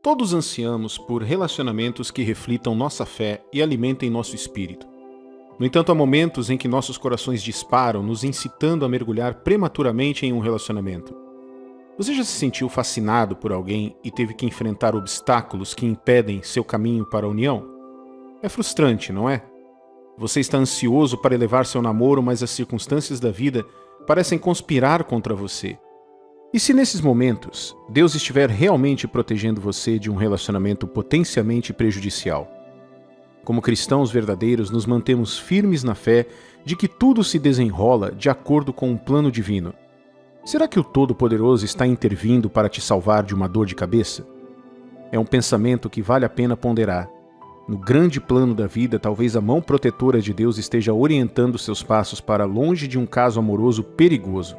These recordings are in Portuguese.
Todos ansiamos por relacionamentos que reflitam nossa fé e alimentem nosso espírito. No entanto, há momentos em que nossos corações disparam, nos incitando a mergulhar prematuramente em um relacionamento. Você já se sentiu fascinado por alguém e teve que enfrentar obstáculos que impedem seu caminho para a união? É frustrante, não é? Você está ansioso para elevar seu namoro, mas as circunstâncias da vida parecem conspirar contra você. E se nesses momentos, Deus estiver realmente protegendo você de um relacionamento potencialmente prejudicial? Como cristãos verdadeiros, nos mantemos firmes na fé de que tudo se desenrola de acordo com um plano divino. Será que o Todo-Poderoso está intervindo para te salvar de uma dor de cabeça? É um pensamento que vale a pena ponderar. No grande plano da vida, talvez a mão protetora de Deus esteja orientando seus passos para longe de um caso amoroso perigoso.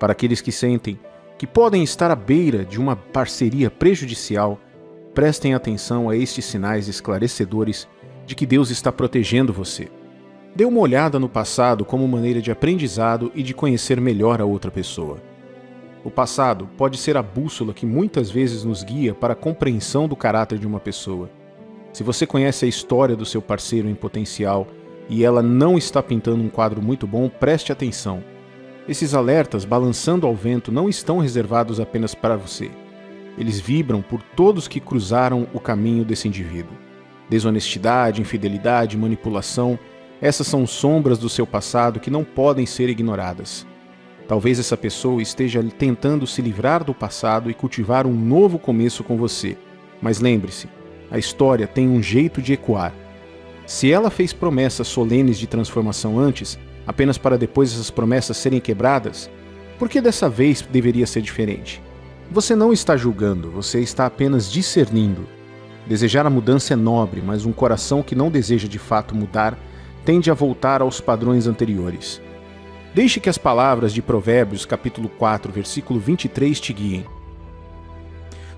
Para aqueles que sentem que podem estar à beira de uma parceria prejudicial, prestem atenção a estes sinais esclarecedores de que Deus está protegendo você. Dê uma olhada no passado como maneira de aprendizado e de conhecer melhor a outra pessoa. O passado pode ser a bússola que muitas vezes nos guia para a compreensão do caráter de uma pessoa. Se você conhece a história do seu parceiro em potencial e ela não está pintando um quadro muito bom, preste atenção. Esses alertas balançando ao vento não estão reservados apenas para você. Eles vibram por todos que cruzaram o caminho desse indivíduo. Desonestidade, infidelidade, manipulação, essas são sombras do seu passado que não podem ser ignoradas. Talvez essa pessoa esteja tentando se livrar do passado e cultivar um novo começo com você. Mas lembre-se, a história tem um jeito de ecoar. Se ela fez promessas solenes de transformação antes, apenas para depois essas promessas serem quebradas, por que dessa vez deveria ser diferente? Você não está julgando, você está apenas discernindo. Desejar a mudança é nobre, mas um coração que não deseja de fato mudar tende a voltar aos padrões anteriores. Deixe que as palavras de Provérbios, capítulo 4, versículo 23 te guiem.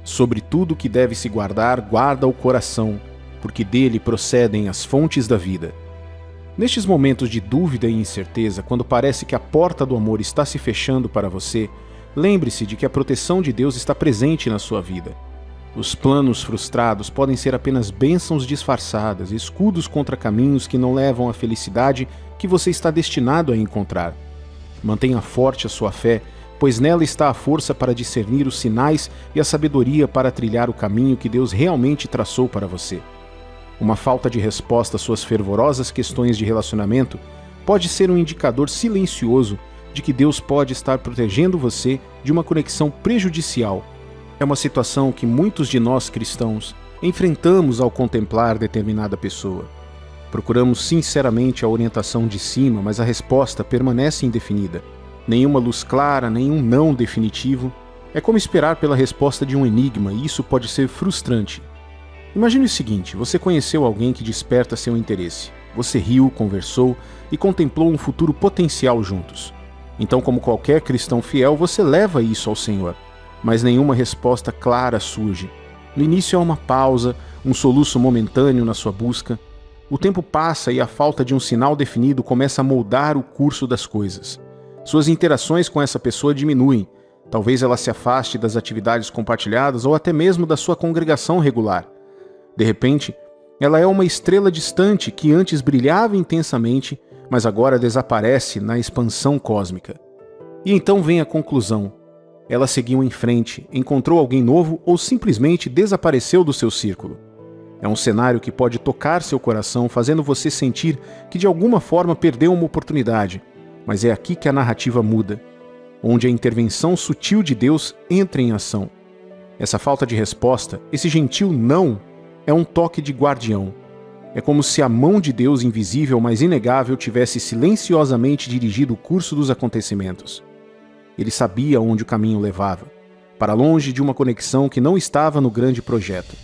Sobre tudo que deve se guardar, guarda o coração, porque dele procedem as fontes da vida. Nestes momentos de dúvida e incerteza, quando parece que a porta do amor está se fechando para você, lembre-se de que a proteção de Deus está presente na sua vida. Os planos frustrados podem ser apenas bênçãos disfarçadas, escudos contra caminhos que não levam à felicidade que você está destinado a encontrar. Mantenha forte a sua fé, pois nela está a força para discernir os sinais e a sabedoria para trilhar o caminho que Deus realmente traçou para você. Uma falta de resposta às suas fervorosas questões de relacionamento pode ser um indicador silencioso de que Deus pode estar protegendo você de uma conexão prejudicial. É uma situação que muitos de nós cristãos enfrentamos ao contemplar determinada pessoa. Procuramos sinceramente a orientação de cima, mas a resposta permanece indefinida. Nenhuma luz clara, nenhum não definitivo. É como esperar pela resposta de um enigma, e isso pode ser frustrante. Imagine o seguinte, você conheceu alguém que desperta seu interesse. Você riu, conversou e contemplou um futuro potencial juntos. Então, como qualquer cristão fiel, você leva isso ao Senhor. Mas nenhuma resposta clara surge. No início há uma pausa, um soluço momentâneo na sua busca. O tempo passa e a falta de um sinal definido começa a moldar o curso das coisas. Suas interações com essa pessoa diminuem. Talvez ela se afaste das atividades compartilhadas ou até mesmo da sua congregação regular. De repente, ela é uma estrela distante que antes brilhava intensamente, mas agora desaparece na expansão cósmica. E então vem a conclusão. Ela seguiu em frente, encontrou alguém novo ou simplesmente desapareceu do seu círculo. É um cenário que pode tocar seu coração, fazendo você sentir que de alguma forma perdeu uma oportunidade. Mas é aqui que a narrativa muda, onde a intervenção sutil de Deus entra em ação. Essa falta de resposta, esse gentil não, é um toque de guardião. É como se a mão de Deus invisível, mas inegável, tivesse silenciosamente dirigido o curso dos acontecimentos. Ele sabia onde o caminho levava, para longe de uma conexão que não estava no grande projeto.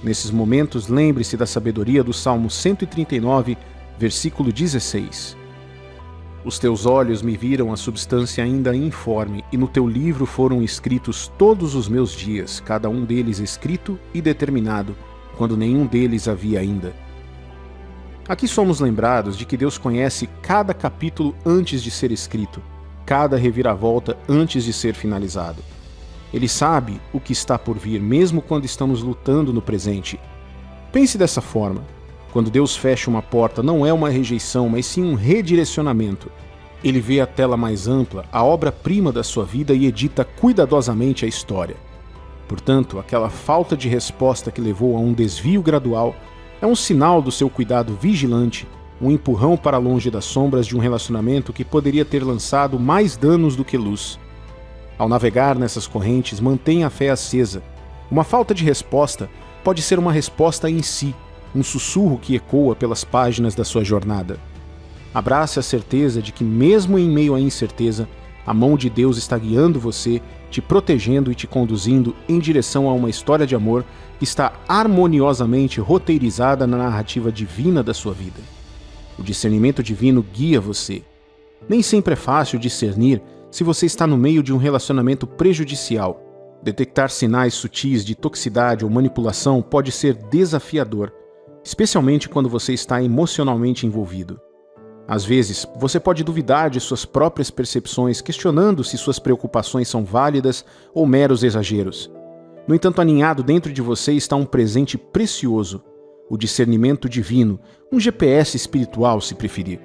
Nesses momentos, lembre-se da sabedoria do Salmo 139, versículo 16. Os teus olhos me viram a substância ainda informe, e no teu livro foram escritos todos os meus dias, cada um deles escrito e determinado, quando nenhum deles havia ainda. Aqui somos lembrados de que Deus conhece cada capítulo antes de ser escrito, cada reviravolta antes de ser finalizado. Ele sabe o que está por vir, mesmo quando estamos lutando no presente. Pense dessa forma. Quando Deus fecha uma porta, não é uma rejeição, mas sim um redirecionamento. Ele vê a tela mais ampla, a obra-prima da sua vida e edita cuidadosamente a história. Portanto, aquela falta de resposta que levou a um desvio gradual é um sinal do seu cuidado vigilante, um empurrão para longe das sombras de um relacionamento que poderia ter lançado mais danos do que luz. Ao navegar nessas correntes, mantenha a fé acesa. Uma falta de resposta pode ser uma resposta em si, um sussurro que ecoa pelas páginas da sua jornada. Abrace a certeza de que, mesmo em meio à incerteza, a mão de Deus está guiando você, te protegendo e te conduzindo em direção a uma história de amor que está harmoniosamente roteirizada na narrativa divina da sua vida. O discernimento divino guia você. Nem sempre é fácil discernir se você está no meio de um relacionamento prejudicial. Detectar sinais sutis de toxicidade ou manipulação pode ser desafiador, especialmente quando você está emocionalmente envolvido. Às vezes, você pode duvidar de suas próprias percepções, questionando se suas preocupações são válidas ou meros exageros. No entanto, aninhado dentro de você está um presente precioso, o discernimento divino, um GPS espiritual, se preferir.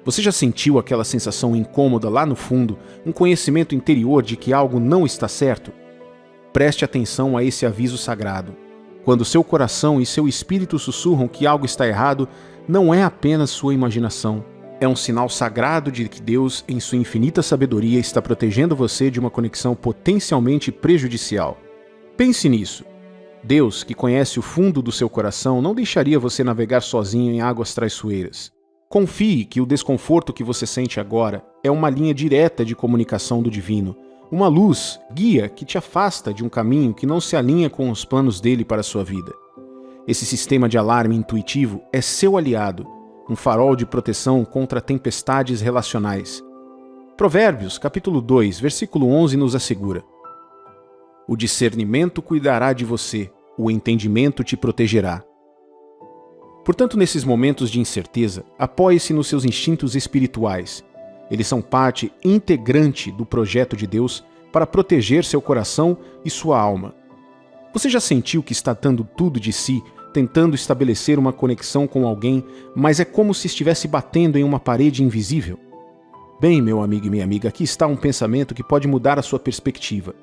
Você já sentiu aquela sensação incômoda lá no fundo, um conhecimento interior de que algo não está certo? Preste atenção a esse aviso sagrado. Quando seu coração e seu espírito sussurram que algo está errado, não é apenas sua imaginação. É um sinal sagrado de que Deus, em sua infinita sabedoria, está protegendo você de uma conexão potencialmente prejudicial. Pense nisso. Deus, que conhece o fundo do seu coração, não deixaria você navegar sozinho em águas traiçoeiras. Confie que o desconforto que você sente agora é uma linha direta de comunicação do divino, uma luz, guia que te afasta de um caminho que não se alinha com os planos dele para a sua vida. Esse sistema de alarme intuitivo é seu aliado, um farol de proteção contra tempestades relacionais. Provérbios, capítulo 2, versículo 11 nos assegura: o discernimento cuidará de você, o entendimento te protegerá. Portanto, nesses momentos de incerteza, apoie-se nos seus instintos espirituais. Eles são parte integrante do projeto de Deus para proteger seu coração e sua alma. Você já sentiu que está dando tudo de si, tentando estabelecer uma conexão com alguém, mas é como se estivesse batendo em uma parede invisível? Bem, meu amigo e minha amiga, aqui está um pensamento que pode mudar a sua perspectiva.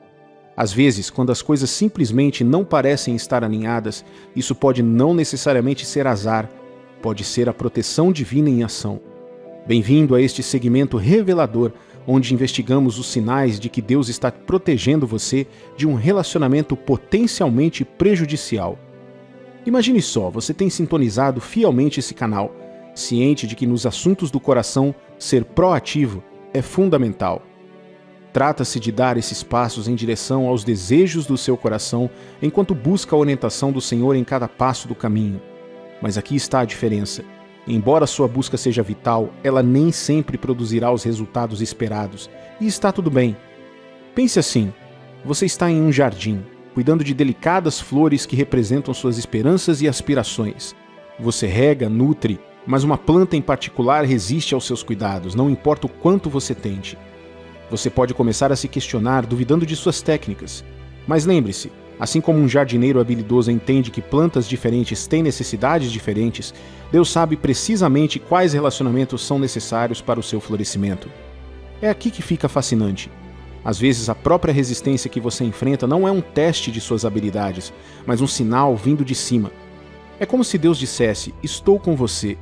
Às vezes, quando as coisas simplesmente não parecem estar alinhadas, isso pode não necessariamente ser azar, pode ser a proteção divina em ação. Bem-vindo a este segmento revelador, onde investigamos os sinais de que Deus está protegendo você de um relacionamento potencialmente prejudicial. Imagine só, você tem sintonizado fielmente esse canal, ciente de que nos assuntos do coração, ser proativo é fundamental. Trata-se de dar esses passos em direção aos desejos do seu coração, enquanto busca a orientação do Senhor em cada passo do caminho. Mas aqui está a diferença. Embora sua busca seja vital, ela nem sempre produzirá os resultados esperados, e está tudo bem. Pense assim, você está em um jardim, cuidando de delicadas flores que representam suas esperanças e aspirações. Você rega, nutre, mas uma planta em particular resiste aos seus cuidados, não importa o quanto você tente. Você pode começar a se questionar, duvidando de suas técnicas. Mas lembre-se, assim como um jardineiro habilidoso entende que plantas diferentes têm necessidades diferentes, Deus sabe precisamente quais relacionamentos são necessários para o seu florescimento. É aqui que fica fascinante. Às vezes, a própria resistência que você enfrenta não é um teste de suas habilidades, mas um sinal vindo de cima. É como se Deus dissesse: estou com você.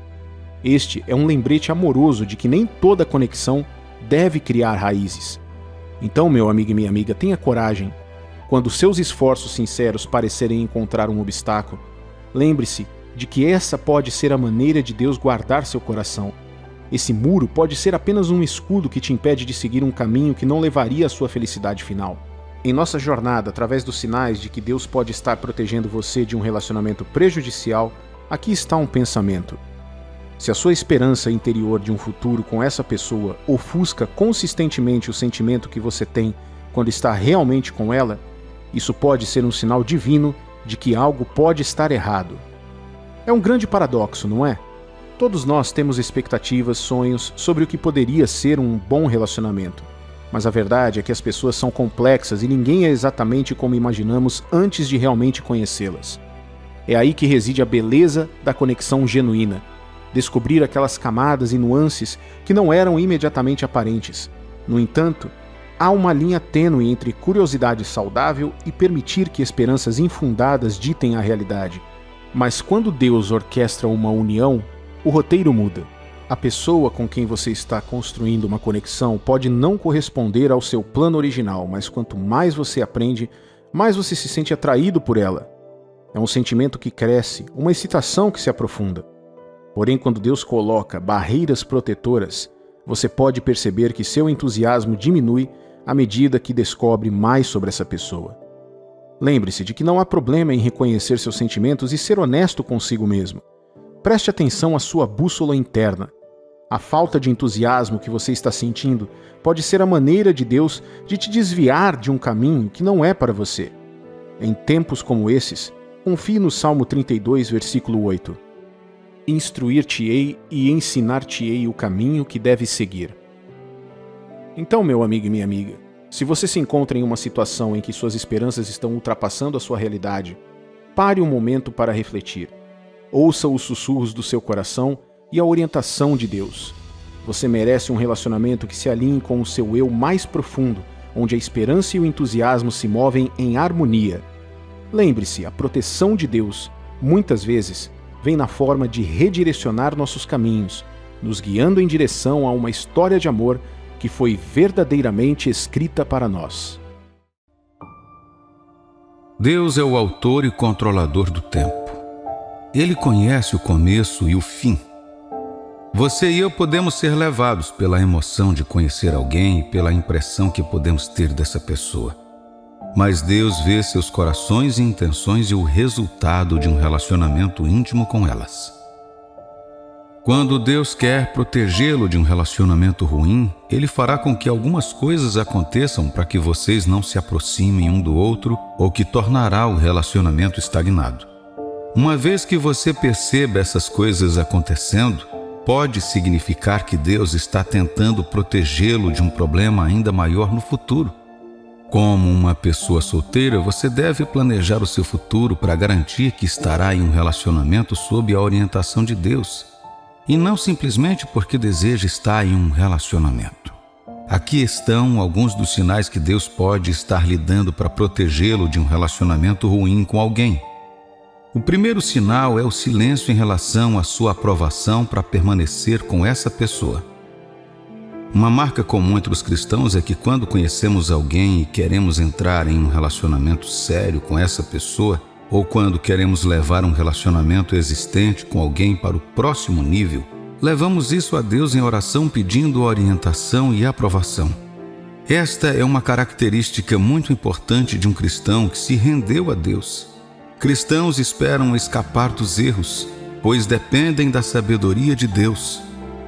Este é um lembrete amoroso de que nem toda conexão deve criar raízes. Então, meu amigo e minha amiga, tenha coragem. Quando seus esforços sinceros parecerem encontrar um obstáculo, lembre-se de que essa pode ser a maneira de Deus guardar seu coração. Esse muro pode ser apenas um escudo que te impede de seguir um caminho que não levaria à sua felicidade final. Em nossa jornada, através dos sinais de que Deus pode estar protegendo você de um relacionamento prejudicial, aqui está um pensamento. Se a sua esperança interior de um futuro com essa pessoa ofusca consistentemente o sentimento que você tem quando está realmente com ela, isso pode ser um sinal divino de que algo pode estar errado. É um grande paradoxo, não é? Todos nós temos expectativas, sonhos sobre o que poderia ser um bom relacionamento. Mas a verdade é que as pessoas são complexas e ninguém é exatamente como imaginamos antes de realmente conhecê-las. É aí que reside a beleza da conexão genuína. Descobrir aquelas camadas e nuances que não eram imediatamente aparentes. No entanto, há uma linha tênue entre curiosidade saudável e permitir que esperanças infundadas ditem a realidade. Mas quando Deus orquestra uma união, o roteiro muda. A pessoa com quem você está construindo uma conexão pode não corresponder ao seu plano original, mas quanto mais você aprende, mais você se sente atraído por ela. É um sentimento que cresce, uma excitação que se aprofunda. Porém, quando Deus coloca barreiras protetoras, você pode perceber que seu entusiasmo diminui à medida que descobre mais sobre essa pessoa. Lembre-se de que não há problema em reconhecer seus sentimentos e ser honesto consigo mesmo. Preste atenção à sua bússola interna. A falta de entusiasmo que você está sentindo pode ser a maneira de Deus de te desviar de um caminho que não é para você. Em tempos como esses, confie no Salmo 32, versículo 8. Instruir-te-ei e ensinar-te-ei o caminho que deves seguir. Então, meu amigo e minha amiga, se você se encontra em uma situação em que suas esperanças estão ultrapassando a sua realidade, pare um momento para refletir. Ouça os sussurros do seu coração e a orientação de Deus. Você merece um relacionamento que se alinhe com o seu eu mais profundo, onde a esperança e o entusiasmo se movem em harmonia. Lembre-se, a proteção de Deus, muitas vezes, vem na forma de redirecionar nossos caminhos, nos guiando em direção a uma história de amor que foi verdadeiramente escrita para nós. Deus é o autor e controlador do tempo. Ele conhece o começo e o fim. Você e eu podemos ser levados pela emoção de conhecer alguém e pela impressão que podemos ter dessa pessoa. Mas Deus vê seus corações e intenções e o resultado de um relacionamento íntimo com elas. Quando Deus quer protegê-lo de um relacionamento ruim, Ele fará com que algumas coisas aconteçam para que vocês não se aproximem um do outro ou que tornará o relacionamento estagnado. Uma vez que você perceba essas coisas acontecendo, pode significar que Deus está tentando protegê-lo de um problema ainda maior no futuro. Como uma pessoa solteira, você deve planejar o seu futuro para garantir que estará em um relacionamento sob a orientação de Deus, e não simplesmente porque deseja estar em um relacionamento. Aqui estão alguns dos sinais que Deus pode estar lhe dando para protegê-lo de um relacionamento ruim com alguém. O primeiro sinal é o silêncio em relação à sua aprovação para permanecer com essa pessoa. Uma marca comum entre os cristãos é que quando conhecemos alguém e queremos entrar em um relacionamento sério com essa pessoa, ou quando queremos levar um relacionamento existente com alguém para o próximo nível, levamos isso a Deus em oração pedindo orientação e aprovação. Esta é uma característica muito importante de um cristão que se rendeu a Deus. Cristãos esperam escapar dos erros, pois dependem da sabedoria de Deus.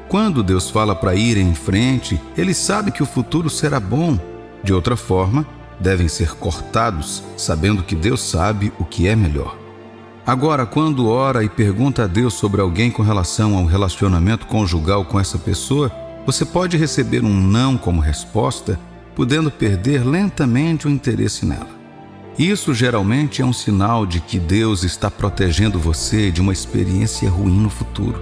Quando Deus fala para ir em frente, Ele sabe que o futuro será bom. De outra forma, devem ser cortados, sabendo que Deus sabe o que é melhor. Agora, quando ora e pergunta a Deus sobre alguém com relação ao relacionamento conjugal com essa pessoa, você pode receber um não como resposta, podendo perder lentamente o interesse nela. Isso geralmente é um sinal de que Deus está protegendo você de uma experiência ruim no futuro.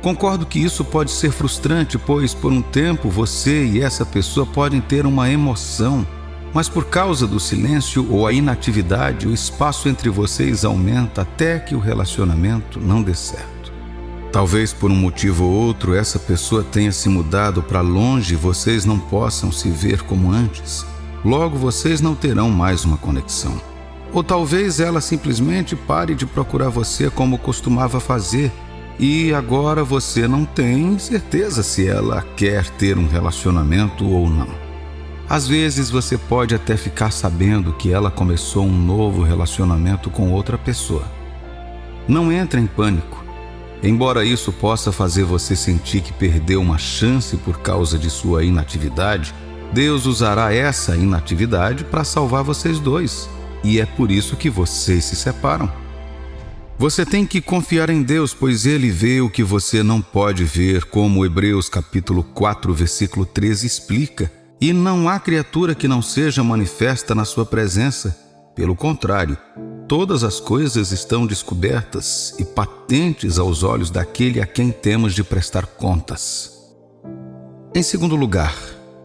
Concordo que isso pode ser frustrante, pois por um tempo você e essa pessoa podem ter uma emoção, mas por causa do silêncio ou a inatividade, o espaço entre vocês aumenta até que o relacionamento não dê certo. Talvez por um motivo ou outro essa pessoa tenha se mudado para longe e vocês não possam se ver como antes. Logo vocês não terão mais uma conexão. Ou talvez ela simplesmente pare de procurar você como costumava fazer e agora você não tem certeza se ela quer ter um relacionamento ou não. Às vezes você pode até ficar sabendo que ela começou um novo relacionamento com outra pessoa. Não entre em pânico. Embora isso possa fazer você sentir que perdeu uma chance por causa de sua inatividade, Deus usará essa inatividade para salvar vocês dois, e é por isso que vocês se separam. Você tem que confiar em Deus, pois Ele vê o que você não pode ver, como Hebreus capítulo 4, versículo 13 explica. E não há criatura que não seja manifesta na sua presença. Pelo contrário, todas as coisas estão descobertas e patentes aos olhos daquele a quem temos de prestar contas. Em segundo lugar,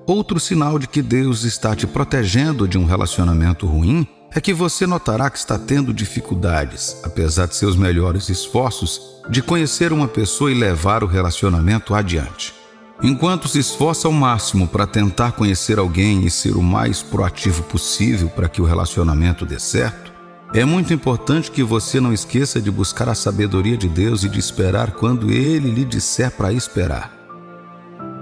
outro sinal de que Deus está te protegendo de um relacionamento ruim é que você notará que está tendo dificuldades, apesar de seus melhores esforços, de conhecer uma pessoa e levar o relacionamento adiante. Enquanto se esforça ao máximo para tentar conhecer alguém e ser o mais proativo possível para que o relacionamento dê certo, é muito importante que você não esqueça de buscar a sabedoria de Deus e de esperar quando Ele lhe disser para esperar.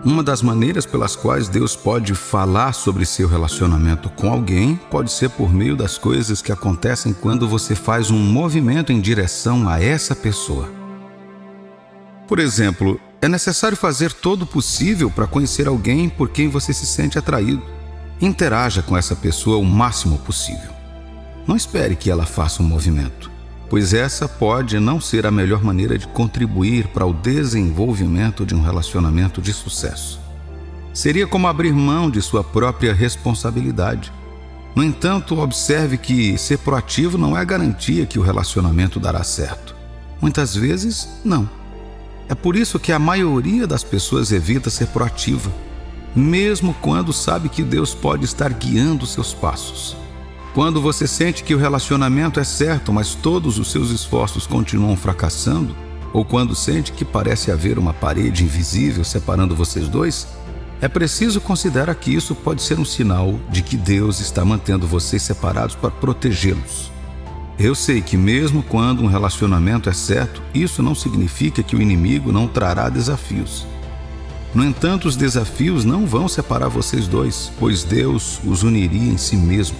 Uma das maneiras pelas quais Deus pode falar sobre seu relacionamento com alguém pode ser por meio das coisas que acontecem quando você faz um movimento em direção a essa pessoa. Por exemplo, é necessário fazer todo o possível para conhecer alguém por quem você se sente atraído. Interaja com essa pessoa o máximo possível. Não espere que ela faça um movimento, pois essa pode não ser a melhor maneira de contribuir para o desenvolvimento de um relacionamento de sucesso. Seria como abrir mão de sua própria responsabilidade. No entanto, observe que ser proativo não é garantia que o relacionamento dará certo. Muitas vezes, não. É por isso que a maioria das pessoas evita ser proativa, mesmo quando sabe que Deus pode estar guiando seus passos. Quando você sente que o relacionamento é certo, mas todos os seus esforços continuam fracassando, ou quando sente que parece haver uma parede invisível separando vocês dois, é preciso considerar que isso pode ser um sinal de que Deus está mantendo vocês separados para protegê-los. Eu sei que mesmo quando um relacionamento é certo, isso não significa que o inimigo não trará desafios. No entanto, os desafios não vão separar vocês dois, pois Deus os uniria em si mesmo.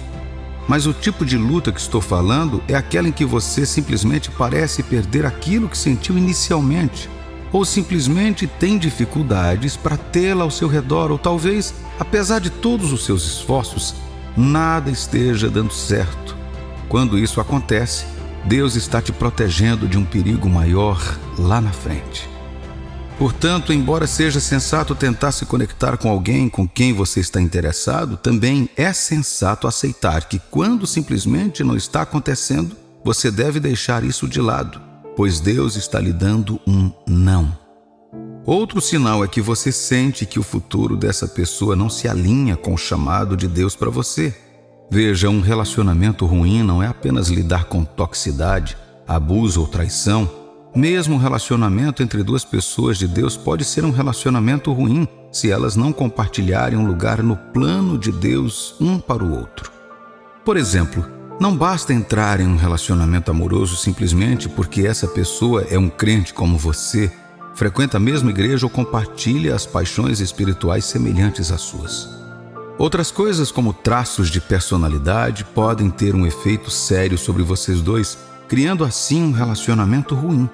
Mas o tipo de luta que estou falando é aquela em que você simplesmente parece perder aquilo que sentiu inicialmente, ou simplesmente tem dificuldades para tê-la ao seu redor, ou talvez, apesar de todos os seus esforços, nada esteja dando certo. Quando isso acontece, Deus está te protegendo de um perigo maior lá na frente. Portanto, embora seja sensato tentar se conectar com alguém com quem você está interessado, também é sensato aceitar que quando simplesmente não está acontecendo, você deve deixar isso de lado, pois Deus está lhe dando um não. Outro sinal é que você sente que o futuro dessa pessoa não se alinha com o chamado de Deus para você. Veja, um relacionamento ruim não é apenas lidar com toxicidade, abuso ou traição. Mesmo um relacionamento entre duas pessoas de Deus pode ser um relacionamento ruim se elas não compartilharem um lugar no plano de Deus um para o outro. Por exemplo, não basta entrar em um relacionamento amoroso simplesmente porque essa pessoa é um crente como você, frequenta a mesma igreja ou compartilha as paixões espirituais semelhantes às suas. Outras coisas, como traços de personalidade, podem ter um efeito sério sobre vocês dois, criando assim um relacionamento ruim.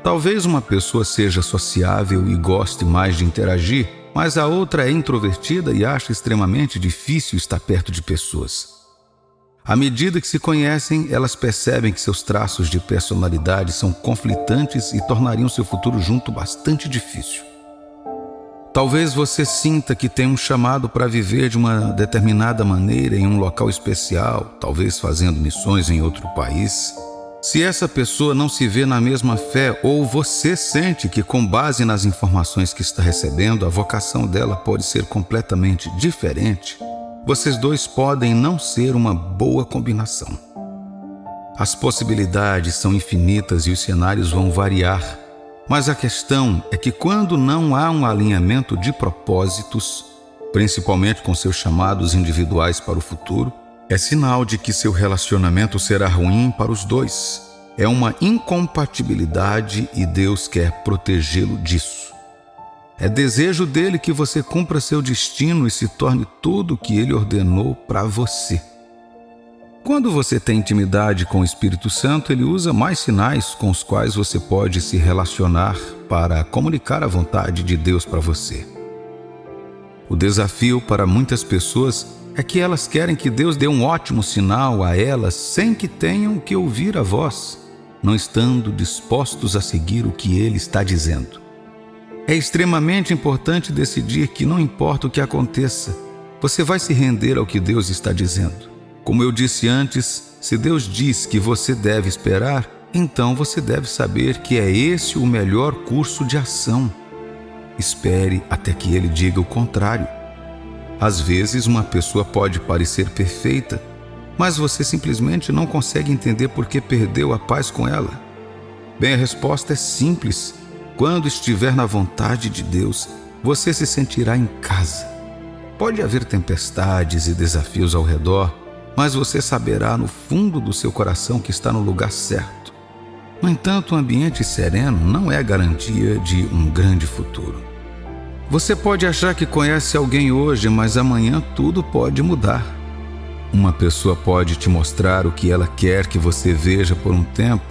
Talvez uma pessoa seja sociável e goste mais de interagir, mas a outra é introvertida e acha extremamente difícil estar perto de pessoas. À medida que se conhecem, elas percebem que seus traços de personalidade são conflitantes e tornariam seu futuro junto bastante difícil. Talvez você sinta que tem um chamado para viver de uma determinada maneira em um local especial, talvez fazendo missões em outro país. Se essa pessoa não se vê na mesma fé, ou você sente que, com base nas informações que está recebendo, a vocação dela pode ser completamente diferente, vocês dois podem não ser uma boa combinação. As possibilidades são infinitas e os cenários vão variar. Mas a questão é que quando não há um alinhamento de propósitos, principalmente com seus chamados individuais para o futuro, é sinal de que seu relacionamento será ruim para os dois. É uma incompatibilidade e Deus quer protegê-lo disso. É desejo dele que você cumpra seu destino e se torne tudo o que ele ordenou para você. Quando você tem intimidade com o Espírito Santo, ele usa mais sinais com os quais você pode se relacionar para comunicar a vontade de Deus para você. O desafio para muitas pessoas é que elas querem que Deus dê um ótimo sinal a elas sem que tenham que ouvir a voz, não estando dispostos a seguir o que ele está dizendo. É extremamente importante decidir que não importa o que aconteça, Você vai se render ao que Deus está dizendo. Como eu disse antes, se Deus diz que você deve esperar, então você deve saber que é esse o melhor curso de ação. Espere até que Ele diga o contrário. Às vezes, uma pessoa pode parecer perfeita, mas você simplesmente não consegue entender por que perdeu a paz com ela. Bem, a resposta é simples. Quando estiver na vontade de Deus, você se sentirá em casa. Pode haver tempestades e desafios ao redor, mas você saberá no fundo do seu coração que está no lugar certo. No entanto, um ambiente sereno não é a garantia de um grande futuro. Você pode achar que conhece alguém hoje, mas amanhã tudo pode mudar. Uma pessoa pode te mostrar o que ela quer que você veja por um tempo,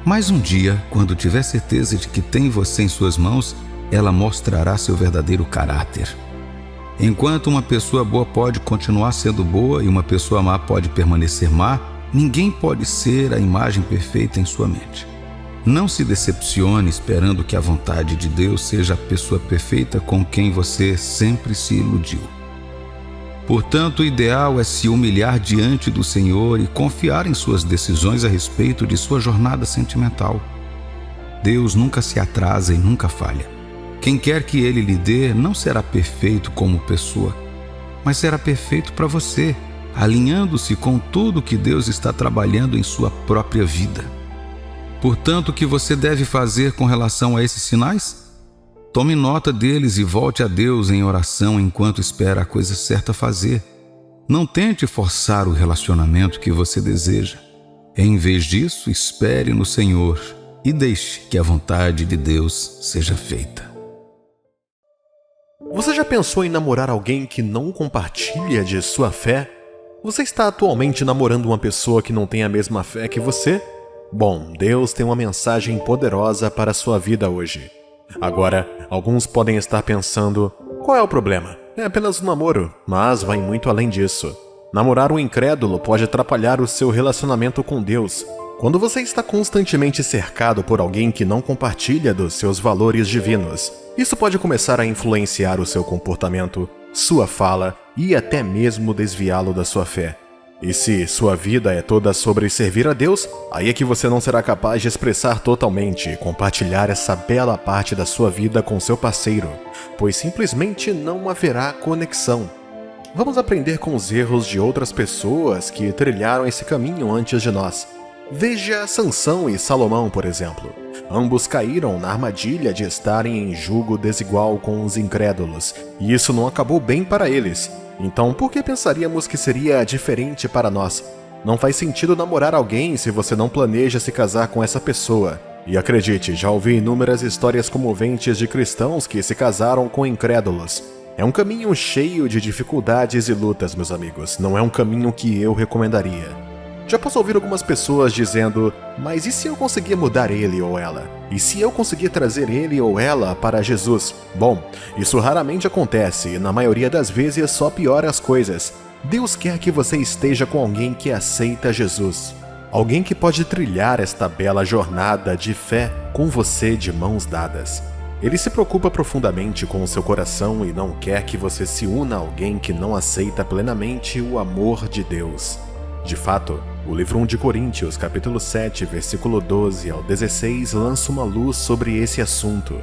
mas um dia, quando tiver certeza de que tem você em suas mãos, ela mostrará seu verdadeiro caráter. Enquanto uma pessoa boa pode continuar sendo boa e uma pessoa má pode permanecer má, ninguém pode ser a imagem perfeita em sua mente. Não se decepcione esperando que a vontade de Deus seja a pessoa perfeita com quem você sempre se iludiu. Portanto, o ideal é se humilhar diante do Senhor e confiar em suas decisões a respeito de sua jornada sentimental. Deus nunca se atrasa e nunca falha. Quem quer que Ele lhe dê não será perfeito como pessoa, mas será perfeito para você, alinhando-se com tudo que Deus está trabalhando em sua própria vida. Portanto, o que você deve fazer com relação a esses sinais? Tome nota deles e volte a Deus em oração enquanto espera a coisa certa a fazer. Não tente forçar o relacionamento que você deseja. Em vez disso, espere no Senhor e deixe que a vontade de Deus seja feita. Você já pensou em namorar alguém que não compartilha de sua fé? Você está atualmente namorando uma pessoa que não tem a mesma fé que você? Bom, Deus tem uma mensagem poderosa para a sua vida hoje. Agora, alguns podem estar pensando, qual é o problema? É apenas um namoro, mas vai muito além disso. Namorar um incrédulo pode atrapalhar o seu relacionamento com Deus. Quando você está constantemente cercado por alguém que não compartilha dos seus valores divinos, isso pode começar a influenciar o seu comportamento, sua fala e até mesmo desviá-lo da sua fé. E se sua vida é toda sobre servir a Deus, aí é que você não será capaz de expressar totalmente e compartilhar essa bela parte da sua vida com seu parceiro, pois simplesmente não haverá conexão. Vamos aprender com os erros de outras pessoas que trilharam esse caminho antes de nós. Veja Sansão e Salomão, por exemplo. Ambos caíram na armadilha de estarem em julgo desigual com os incrédulos, e isso não acabou bem para eles. Então, por que pensaríamos que seria diferente para nós? Não faz sentido namorar alguém se você não planeja se casar com essa pessoa. E acredite, já ouvi inúmeras histórias comoventes de cristãos que se casaram com incrédulos. É um caminho cheio de dificuldades e lutas, meus amigos. Não é um caminho que eu recomendaria. Já posso ouvir algumas pessoas dizendo, mas e se eu conseguir mudar ele ou ela? E se eu conseguir trazer ele ou ela para Jesus? Bom, isso raramente acontece e na maioria das vezes só piora as coisas. Deus quer que você esteja com alguém que aceita Jesus. Alguém que pode trilhar esta bela jornada de fé com você de mãos dadas. Ele se preocupa profundamente com o seu coração e não quer que você se una a alguém que não aceita plenamente o amor de Deus. De fato, o livro 1 de Coríntios, capítulo 7, versículo 12 ao 16, lança uma luz sobre esse assunto.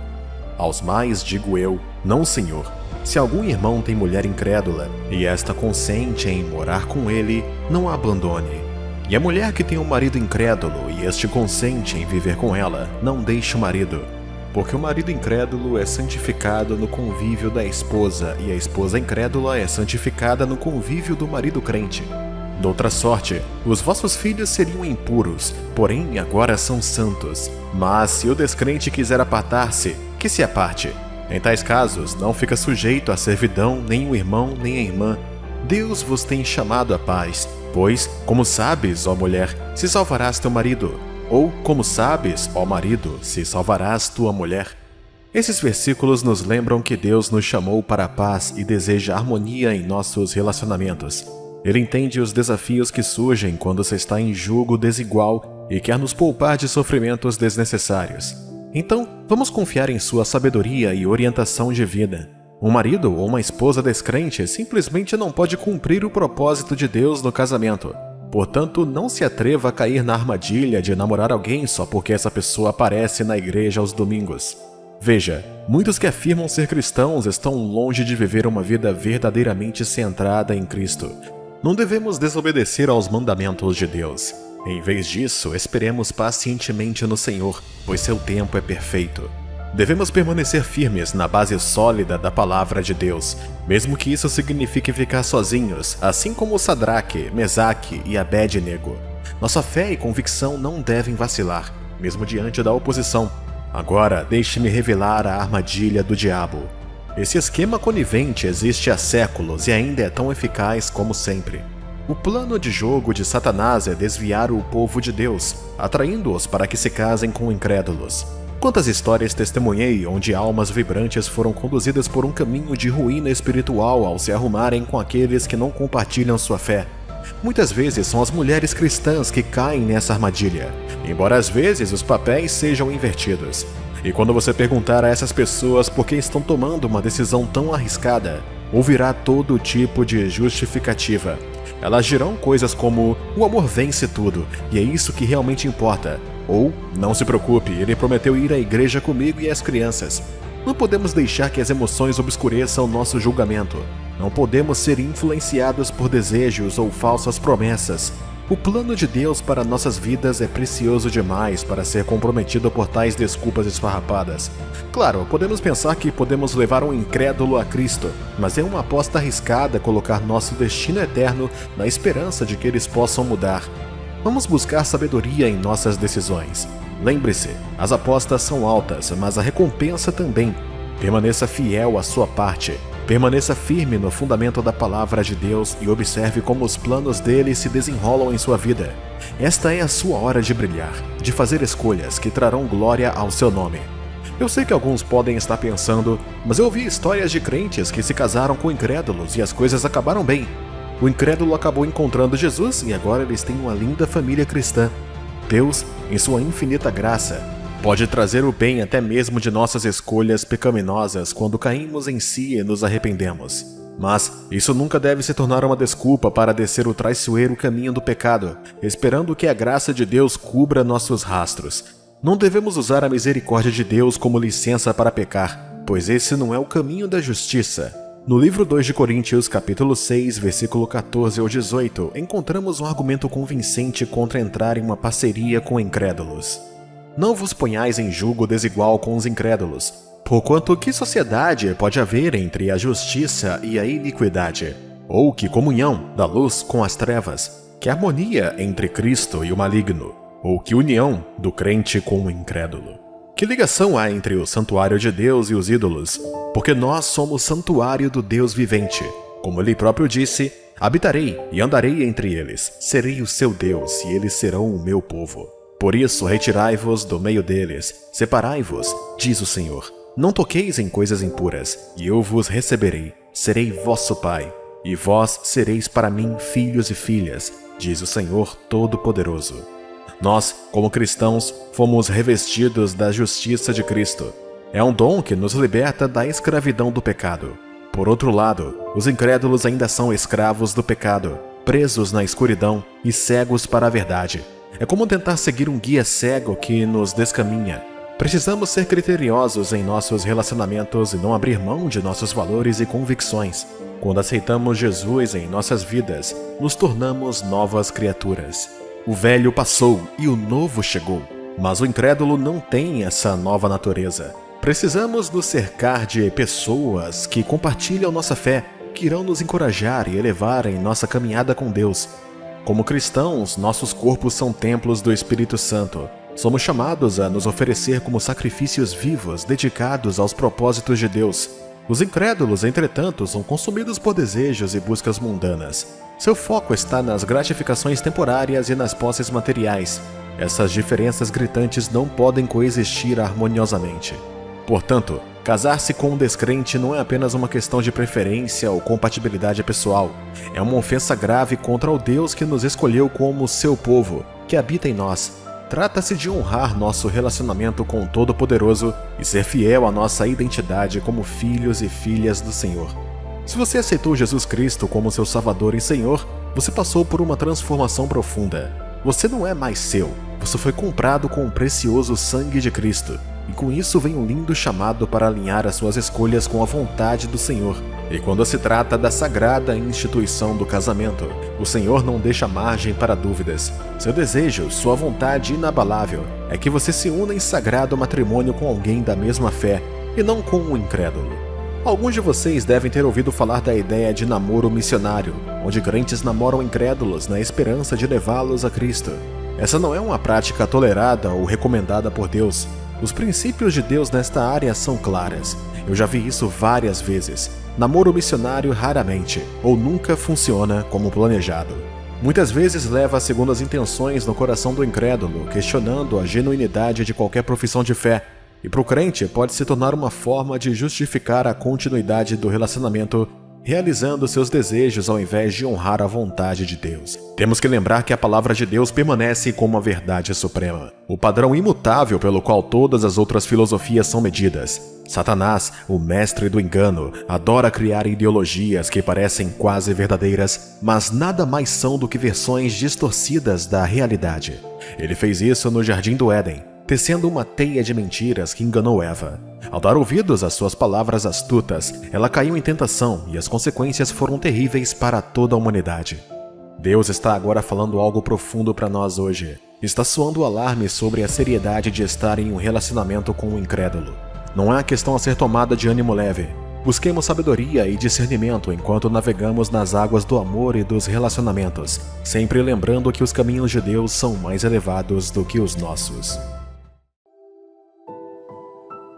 Aos mais digo eu, não Senhor, se algum irmão tem mulher incrédula, e esta consente em morar com ele, não a abandone. E a mulher que tem um marido incrédulo, e este consente em viver com ela, não deixe o marido. Porque o marido incrédulo é santificado no convívio da esposa, e a esposa incrédula é santificada no convívio do marido crente. Noutra sorte, os vossos filhos seriam impuros, porém agora são santos. Mas se o descrente quiser apartar-se, que se aparte. Em tais casos, não fica sujeito à servidão nem o irmão nem a irmã. Deus vos tem chamado à paz, pois, como sabes, ó mulher, se salvarás teu marido, ou, como sabes, ó marido, se salvarás tua mulher. Esses versículos nos lembram que Deus nos chamou para a paz e deseja harmonia em nossos relacionamentos. Ele entende os desafios que surgem quando você está em julgo desigual e quer nos poupar de sofrimentos desnecessários. Então, vamos confiar em sua sabedoria e orientação divina. Um marido ou uma esposa descrente simplesmente não pode cumprir o propósito de Deus no casamento. Portanto, não se atreva a cair na armadilha de namorar alguém só porque essa pessoa aparece na igreja aos domingos. Veja, muitos que afirmam ser cristãos estão longe de viver uma vida verdadeiramente centrada em Cristo. Não devemos desobedecer aos mandamentos de Deus. Em vez disso, esperemos pacientemente no Senhor, pois seu tempo é perfeito. Devemos permanecer firmes na base sólida da palavra de Deus, mesmo que isso signifique ficar sozinhos, assim como Sadraque, Mesaque e Abed-nego. Nossa fé e convicção não devem vacilar, mesmo diante da oposição. Agora, deixe-me revelar a armadilha do diabo. Esse esquema conivente existe há séculos e ainda é tão eficaz como sempre. O plano de jogo de Satanás é desviar o povo de Deus, atraindo-os para que se casem com incrédulos. Quantas histórias testemunhei onde almas vibrantes foram conduzidas por um caminho de ruína espiritual ao se arrumarem com aqueles que não compartilham sua fé. Muitas vezes são as mulheres cristãs que caem nessa armadilha, embora às vezes os papéis sejam invertidos. E quando você perguntar a essas pessoas por que estão tomando uma decisão tão arriscada, ouvirá todo tipo de justificativa. Elas dirão coisas como: o amor vence tudo, e é isso que realmente importa. Ou, não se preocupe, ele prometeu ir à igreja comigo e às crianças. Não podemos deixar que as emoções obscureçam nosso julgamento. Não podemos ser influenciados por desejos ou falsas promessas. O plano de Deus para nossas vidas é precioso demais para ser comprometido por tais desculpas esfarrapadas. Claro, podemos pensar que podemos levar um incrédulo a Cristo, mas é uma aposta arriscada colocar nosso destino eterno na esperança de que eles possam mudar. Vamos buscar sabedoria em nossas decisões. Lembre-se, as apostas são altas, mas a recompensa também. Permaneça fiel à sua parte. Permaneça firme no fundamento da palavra de Deus e observe como os planos dele se desenrolam em sua vida. Esta é a sua hora de brilhar, de fazer escolhas que trarão glória ao seu nome. Eu sei que alguns podem estar pensando, mas eu ouvi histórias de crentes que se casaram com incrédulos e as coisas acabaram bem. O incrédulo acabou encontrando Jesus e agora eles têm uma linda família cristã. Deus, em sua infinita graça, pode trazer o bem até mesmo de nossas escolhas pecaminosas quando caímos em si e nos arrependemos. Mas isso nunca deve se tornar uma desculpa para descer o traiçoeiro caminho do pecado, esperando que a graça de Deus cubra nossos rastros. Não devemos usar a misericórdia de Deus como licença para pecar, pois esse não é o caminho da justiça. No livro 2 de Coríntios, capítulo 6, versículo 14 ao 18, encontramos um argumento convincente contra entrar em uma parceria com incrédulos. Não vos ponhais em julgo desigual com os incrédulos, porquanto que sociedade pode haver entre a justiça e a iniquidade? Ou que comunhão da luz com as trevas? Que harmonia entre Cristo e o maligno? Ou que união do crente com o incrédulo? Que ligação há entre o santuário de Deus e os ídolos? Porque nós somos santuário do Deus vivente. Como ele próprio disse: habitarei e andarei entre eles, serei o seu Deus e eles serão o meu povo. Por isso retirai-vos do meio deles, separai-vos, diz o Senhor. Não toqueis em coisas impuras, e eu vos receberei, serei vosso Pai, e vós sereis para mim filhos e filhas, diz o Senhor Todo-Poderoso. Nós, como cristãos, fomos revestidos da justiça de Cristo. É um dom que nos liberta da escravidão do pecado. Por outro lado, os incrédulos ainda são escravos do pecado, presos na escuridão e cegos para a verdade. É como tentar seguir um guia cego que nos descaminha. Precisamos ser criteriosos em nossos relacionamentos e não abrir mão de nossos valores e convicções. Quando aceitamos Jesus em nossas vidas, nos tornamos novas criaturas. O velho passou e o novo chegou, mas o incrédulo não tem essa nova natureza. Precisamos nos cercar de pessoas que compartilham nossa fé, que irão nos encorajar e elevar em nossa caminhada com Deus. Como cristãos, nossos corpos são templos do Espírito Santo. Somos chamados a nos oferecer como sacrifícios vivos dedicados aos propósitos de Deus. Os incrédulos, entretanto, são consumidos por desejos e buscas mundanas. Seu foco está nas gratificações temporárias e nas posses materiais. Essas diferenças gritantes não podem coexistir harmoniosamente. Portanto, casar-se com um descrente não é apenas uma questão de preferência ou compatibilidade pessoal. É uma ofensa grave contra o Deus que nos escolheu como seu povo, que habita em nós. Trata-se de honrar nosso relacionamento com o Todo-Poderoso e ser fiel à nossa identidade como filhos e filhas do Senhor. Se você aceitou Jesus Cristo como seu Salvador e Senhor, você passou por uma transformação profunda. Você não é mais seu, você foi comprado com o precioso sangue de Cristo. E com isso vem um lindo chamado para alinhar as suas escolhas com a vontade do Senhor. E quando se trata da sagrada instituição do casamento, o Senhor não deixa margem para dúvidas. Seu desejo, sua vontade inabalável, é que você se una em sagrado matrimônio com alguém da mesma fé e não com um incrédulo. Alguns de vocês devem ter ouvido falar da ideia de namoro missionário, onde crentes namoram incrédulos na esperança de levá-los a Cristo. Essa não é uma prática tolerada ou recomendada por Deus. Os princípios de Deus nesta área são claras. Eu já vi isso várias vezes. Namoro missionário raramente, ou nunca funciona como planejado. Muitas vezes leva a segundas intenções no coração do incrédulo, questionando a genuinidade de qualquer profissão de fé. E para o crente pode se tornar uma forma de justificar a continuidade do relacionamento, realizando seus desejos ao invés de honrar a vontade de Deus. Temos que lembrar que a palavra de Deus permanece como a verdade suprema, o padrão imutável pelo qual todas as outras filosofias são medidas. Satanás, o mestre do engano, adora criar ideologias que parecem quase verdadeiras, mas nada mais são do que versões distorcidas da realidade. Ele fez isso no Jardim do Éden, tecendo uma teia de mentiras que enganou Eva. Ao dar ouvidos às suas palavras astutas, ela caiu em tentação e as consequências foram terríveis para toda a humanidade. Deus está agora falando algo profundo para nós hoje. Está soando o alarme sobre a seriedade de estar em um relacionamento com um incrédulo. Não é uma questão a ser tomada de ânimo leve. Busquemos sabedoria e discernimento enquanto navegamos nas águas do amor e dos relacionamentos, sempre lembrando que os caminhos de Deus são mais elevados do que os nossos.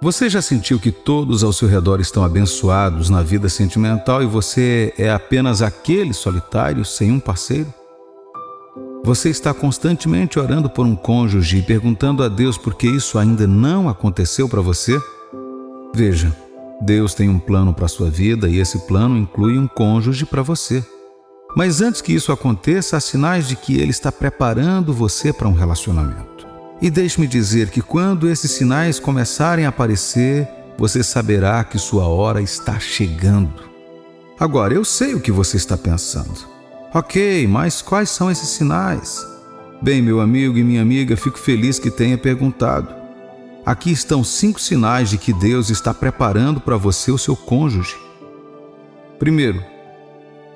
Você já sentiu que todos ao seu redor estão abençoados na vida sentimental e você é apenas aquele solitário sem um parceiro? Você está constantemente orando por um cônjuge e perguntando a Deus por que isso ainda não aconteceu para você? Veja, Deus tem um plano para a sua vida e esse plano inclui um cônjuge para você. Mas antes que isso aconteça, há sinais de que Ele está preparando você para um relacionamento. E deixe-me dizer que quando esses sinais começarem a aparecer, você saberá que sua hora está chegando. Agora, eu sei o que você está pensando. Ok, mas quais são esses sinais? Bem, meu amigo e minha amiga, fico feliz que tenha perguntado. Aqui estão 5 sinais de que Deus está preparando para você o seu cônjuge. Primeiro,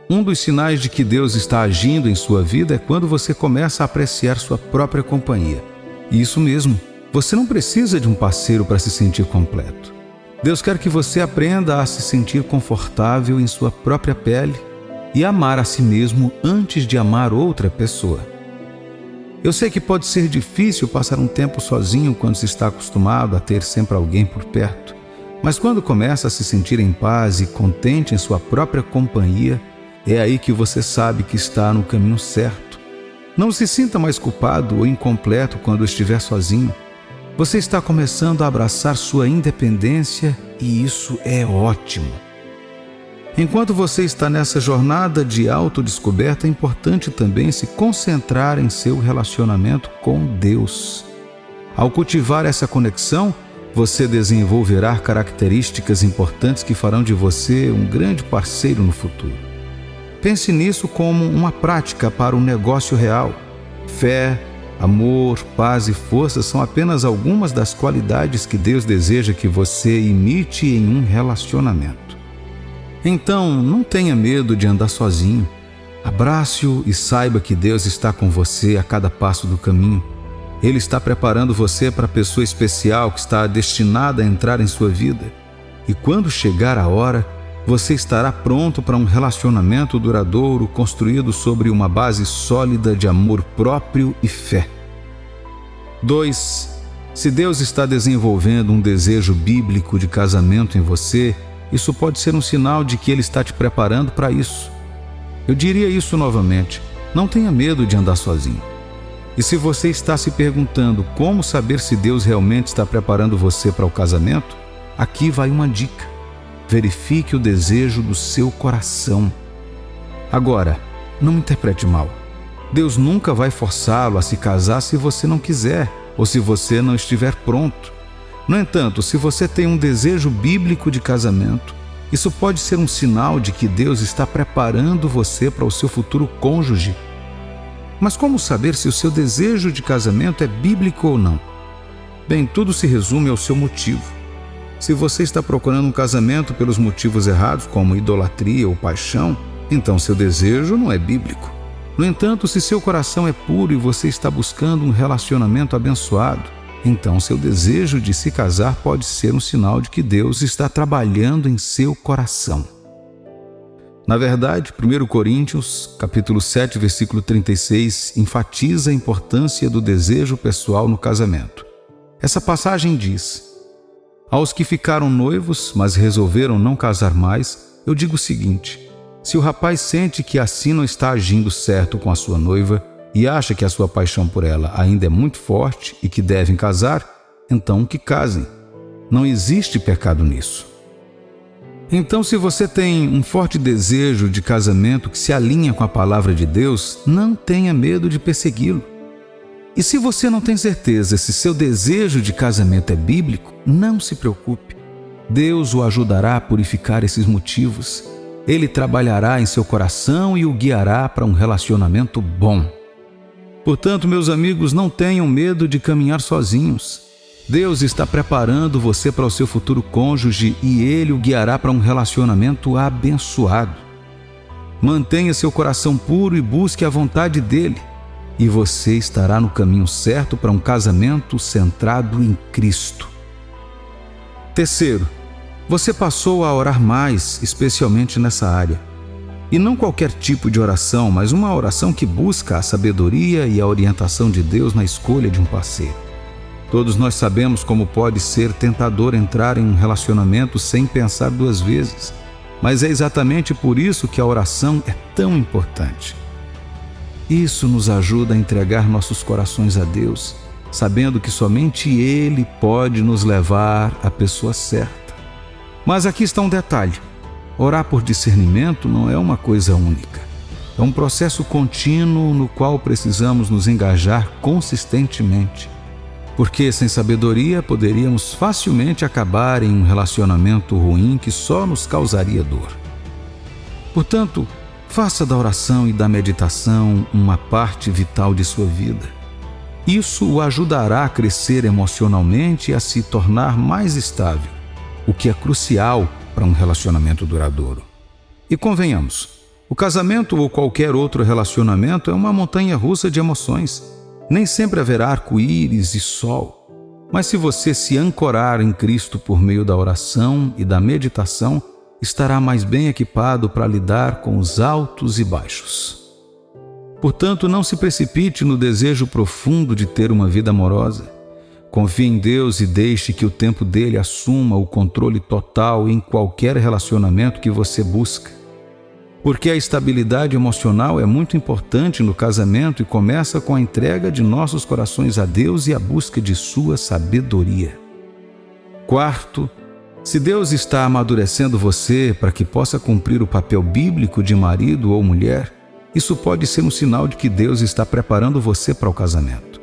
um dos sinais de que Deus está agindo em sua vida é quando você começa a apreciar sua própria companhia. Isso mesmo, você não precisa de um parceiro para se sentir completo. Deus quer que você aprenda a se sentir confortável em sua própria pele e amar a si mesmo antes de amar outra pessoa. Eu sei que pode ser difícil passar um tempo sozinho quando se está acostumado a ter sempre alguém por perto, mas quando começa a se sentir em paz e contente em sua própria companhia, é aí que você sabe que está no caminho certo. Não se sinta mais culpado ou incompleto quando estiver sozinho. Você está começando a abraçar sua independência e isso é ótimo. Enquanto você está nessa jornada de autodescoberta, é importante também se concentrar em seu relacionamento com Deus. Ao cultivar essa conexão, você desenvolverá características importantes que farão de você um grande parceiro no futuro. Pense nisso como uma prática para um negócio real. Fé, amor, paz e força são apenas algumas das qualidades que Deus deseja que você imite em um relacionamento. Então, não tenha medo de andar sozinho. Abrace-o e saiba que Deus está com você a cada passo do caminho. Ele está preparando você para a pessoa especial que está destinada a entrar em sua vida. E quando chegar a hora, você estará pronto para um relacionamento duradouro construído sobre uma base sólida de amor próprio e fé. 2. Se Deus está desenvolvendo um desejo bíblico de casamento em você, isso pode ser um sinal de que Ele está te preparando para isso. Eu diria isso novamente, não tenha medo de andar sozinho. E se você está se perguntando como saber se Deus realmente está preparando você para o casamento, aqui vai uma dica. Verifique o desejo do seu coração. Agora, não me interprete mal. Deus nunca vai forçá-lo a se casar se você não quiser ou se você não estiver pronto. No entanto, se você tem um desejo bíblico de casamento, isso pode ser um sinal de que Deus está preparando você para o seu futuro cônjuge. Mas como saber se o seu desejo de casamento é bíblico ou não? Bem, tudo se resume ao seu motivo. Se você está procurando um casamento pelos motivos errados, como idolatria ou paixão, então seu desejo não é bíblico. No entanto, se seu coração é puro e você está buscando um relacionamento abençoado, então seu desejo de se casar pode ser um sinal de que Deus está trabalhando em seu coração. Na verdade, 1 Coríntios, capítulo 7, versículo 36, enfatiza a importância do desejo pessoal no casamento. Essa passagem diz: aos que ficaram noivos, mas resolveram não casar mais, eu digo o seguinte: se o rapaz sente que assim não está agindo certo com a sua noiva e acha que a sua paixão por ela ainda é muito forte e que devem casar, então que casem. Não existe pecado nisso. Então, se você tem um forte desejo de casamento que se alinha com a palavra de Deus, não tenha medo de persegui-lo. E se você não tem certeza se seu desejo de casamento é bíblico, não se preocupe. Deus o ajudará a purificar esses motivos. Ele trabalhará em seu coração e o guiará para um relacionamento bom. Portanto, meus amigos, não tenham medo de caminhar sozinhos. Deus está preparando você para o seu futuro cônjuge e Ele o guiará para um relacionamento abençoado. Mantenha seu coração puro e busque a vontade dEle, e você estará no caminho certo para um casamento centrado em Cristo. Terceiro, você passou a orar mais, especialmente nessa área. E não qualquer tipo de oração, mas uma oração que busca a sabedoria e a orientação de Deus na escolha de um parceiro. Todos nós sabemos como pode ser tentador entrar em um relacionamento sem pensar duas vezes, mas é exatamente por isso que a oração é tão importante. Isso nos ajuda a entregar nossos corações a Deus, sabendo que somente Ele pode nos levar à pessoa certa. Mas aqui está um detalhe: orar por discernimento não é uma coisa única. É um processo contínuo no qual precisamos nos engajar consistentemente. Porque sem sabedoria poderíamos facilmente acabar em um relacionamento ruim que só nos causaria dor. Portanto, faça da oração e da meditação uma parte vital de sua vida. Isso o ajudará a crescer emocionalmente e a se tornar mais estável, o que é crucial para um relacionamento duradouro. E convenhamos, o casamento ou qualquer outro relacionamento é uma montanha-russa de emoções. Nem sempre haverá arco-íris e sol. Mas se você se ancorar em Cristo por meio da oração e da meditação, estará mais bem equipado para lidar com os altos e baixos. Portanto, não se precipite no desejo profundo de ter uma vida amorosa. Confie em Deus e deixe que o tempo dele assuma o controle total em qualquer relacionamento que você busca. Porque a estabilidade emocional é muito importante no casamento e começa com a entrega de nossos corações a Deus e a busca de sua sabedoria. Quarto, se Deus está amadurecendo você para que possa cumprir o papel bíblico de marido ou mulher, isso pode ser um sinal de que Deus está preparando você para o casamento.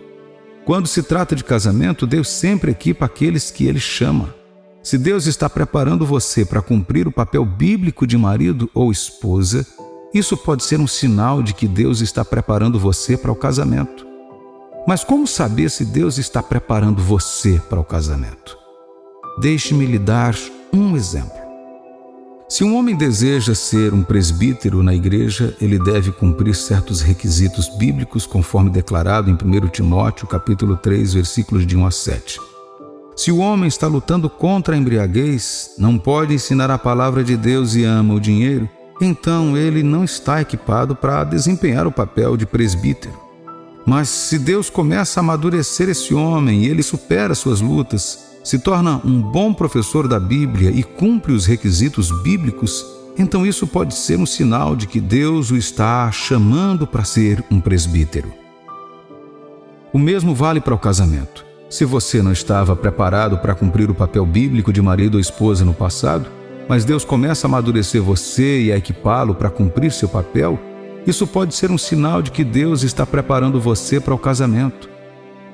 Quando se trata de casamento, Deus sempre equipa aqueles que Ele chama. Se Deus está preparando você para cumprir o papel bíblico de marido ou esposa, isso pode ser um sinal de que Deus está preparando você para o casamento. Mas como saber se Deus está preparando você para o casamento? Deixe-me lhe dar um exemplo. Se um homem deseja ser um presbítero na igreja, ele deve cumprir certos requisitos bíblicos conforme declarado em 1 Timóteo, capítulo 3, versículos de 1 a 7. Se o homem está lutando contra a embriaguez, não pode ensinar a palavra de Deus e ama o dinheiro, então ele não está equipado para desempenhar o papel de presbítero. Mas se Deus começa a amadurecer esse homem e ele supera suas lutas, se torna um bom professor da Bíblia e cumpre os requisitos bíblicos, então isso pode ser um sinal de que Deus o está chamando para ser um presbítero. O mesmo vale para o casamento. Se você não estava preparado para cumprir o papel bíblico de marido ou esposa no passado, mas Deus começa a amadurecer você e a equipá-lo para cumprir seu papel, Isso pode ser um sinal de que Deus está preparando você para o casamento.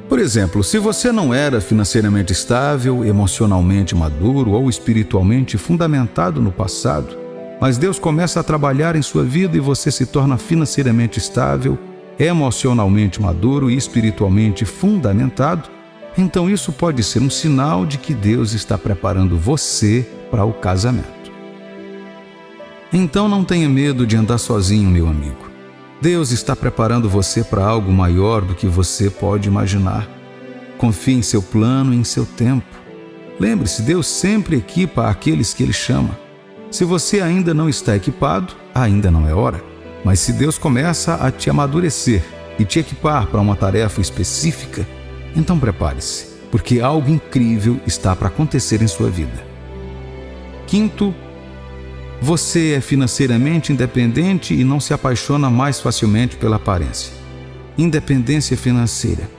Por exemplo, se você não era financeiramente estável, emocionalmente maduro ou espiritualmente fundamentado no passado, mas Deus começa a trabalhar em sua vida e você se torna financeiramente estável, emocionalmente maduro e espiritualmente fundamentado, então isso pode ser um sinal de que Deus está preparando você para o casamento. Então não tenha medo de andar sozinho, meu amigo. Deus está preparando você para algo maior do que você pode imaginar. Confie em seu plano e em seu tempo. Lembre-se, Deus sempre equipa aqueles que Ele chama. Se você ainda não está equipado, ainda não é hora. Mas se Deus começa a te amadurecer e te equipar para uma tarefa específica, então prepare-se, porque algo incrível está para acontecer em sua vida. Quinto, você é financeiramente independente e não se apaixona mais facilmente pela aparência. Independência financeira.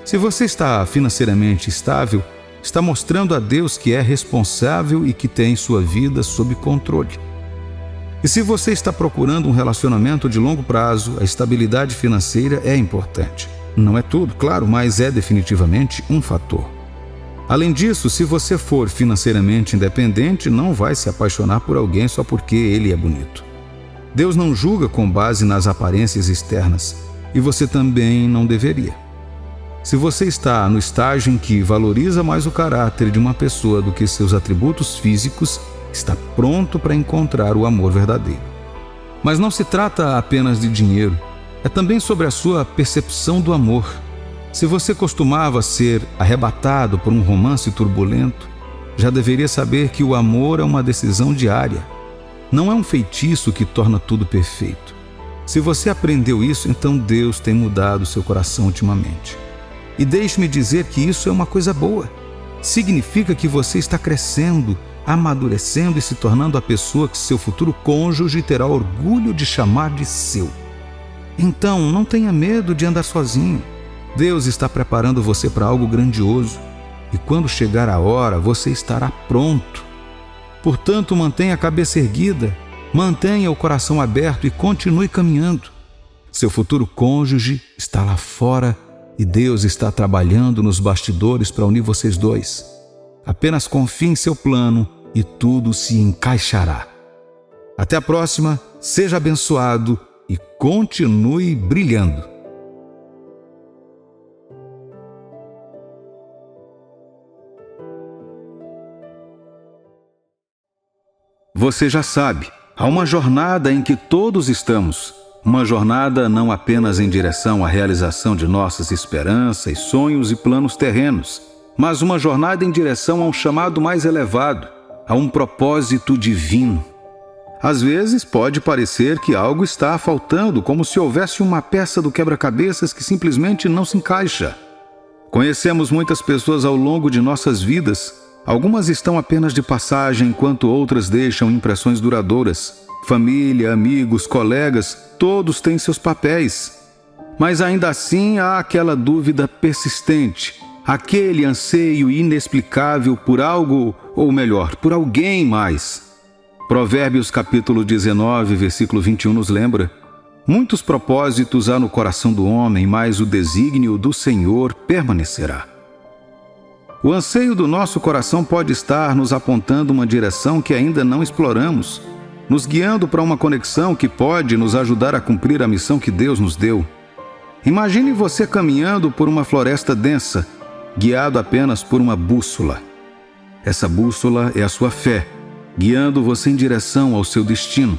Se você está financeiramente estável, está mostrando a Deus que é responsável e que tem sua vida sob controle. E se você está procurando um relacionamento de longo prazo, a estabilidade financeira é importante. Não é tudo, claro, mas é definitivamente um fator. Além disso, se você for financeiramente independente, não vai se apaixonar por alguém só porque ele é bonito. Deus não julga com base nas aparências externas, e você também não deveria. Se você está no estágio em que valoriza mais o caráter de uma pessoa do que seus atributos físicos, está pronto para encontrar o amor verdadeiro. Mas não se trata apenas de dinheiro, é também sobre a sua percepção do amor. Se você costumava ser arrebatado por um romance turbulento, já deveria saber que o amor é uma decisão diária. Não é um feitiço que torna tudo perfeito. Se você aprendeu isso, então Deus tem mudado seu coração ultimamente. E deixe-me dizer que isso é uma coisa boa. Significa que você está crescendo, amadurecendo e se tornando a pessoa que seu futuro cônjuge terá orgulho de chamar de seu. Então, não tenha medo de andar sozinho. Deus está preparando você para algo grandioso. E quando chegar a hora, você estará pronto. Portanto, mantenha a cabeça erguida, mantenha o coração aberto e continue caminhando. Seu futuro cônjuge está lá fora e Deus está trabalhando nos bastidores para unir vocês dois. Apenas confie em seu plano e tudo se encaixará. Até a próxima, seja abençoado e continue brilhando. Você já sabe, há uma jornada em que todos estamos. Uma jornada não apenas em direção à realização de nossas esperanças, sonhos e planos terrenos, mas uma jornada em direção a um chamado mais elevado, a um propósito divino. Às vezes pode parecer que algo está faltando, como se houvesse uma peça do quebra-cabeças que simplesmente não se encaixa. Conhecemos muitas pessoas ao longo de nossas vidas. Algumas estão apenas de passagem, enquanto outras deixam impressões duradouras. Família, amigos, colegas, todos têm seus papéis. Mas ainda assim há aquela dúvida persistente, aquele anseio inexplicável por algo, ou melhor, por alguém mais. Provérbios capítulo 19, versículo 21 nos lembra: muitos propósitos há no coração do homem, mas o desígnio do Senhor permanecerá. O anseio do nosso coração pode estar nos apontando uma direção que ainda não exploramos, nos guiando para uma conexão que pode nos ajudar a cumprir a missão que Deus nos deu. Imagine você caminhando por uma floresta densa, guiado apenas por uma bússola. Essa bússola é a sua fé, guiando você em direção ao seu destino.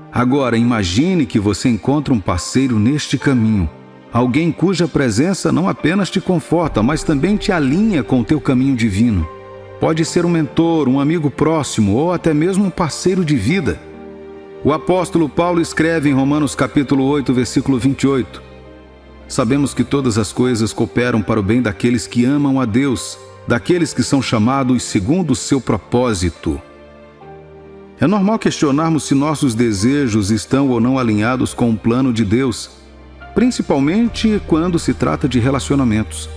Agora, imagine que você encontra um parceiro neste caminho, alguém cuja presença não apenas te conforta, mas também te alinha com o teu caminho divino. Pode ser um mentor, um amigo próximo ou até mesmo um parceiro de vida. O apóstolo Paulo escreve em Romanos capítulo 8, versículo 28. Sabemos que todas as coisas cooperam para o bem daqueles que amam a Deus, daqueles que são chamados segundo o seu propósito. É normal questionarmos se nossos desejos estão ou não alinhados com o plano de Deus, principalmente quando se trata de relacionamentos.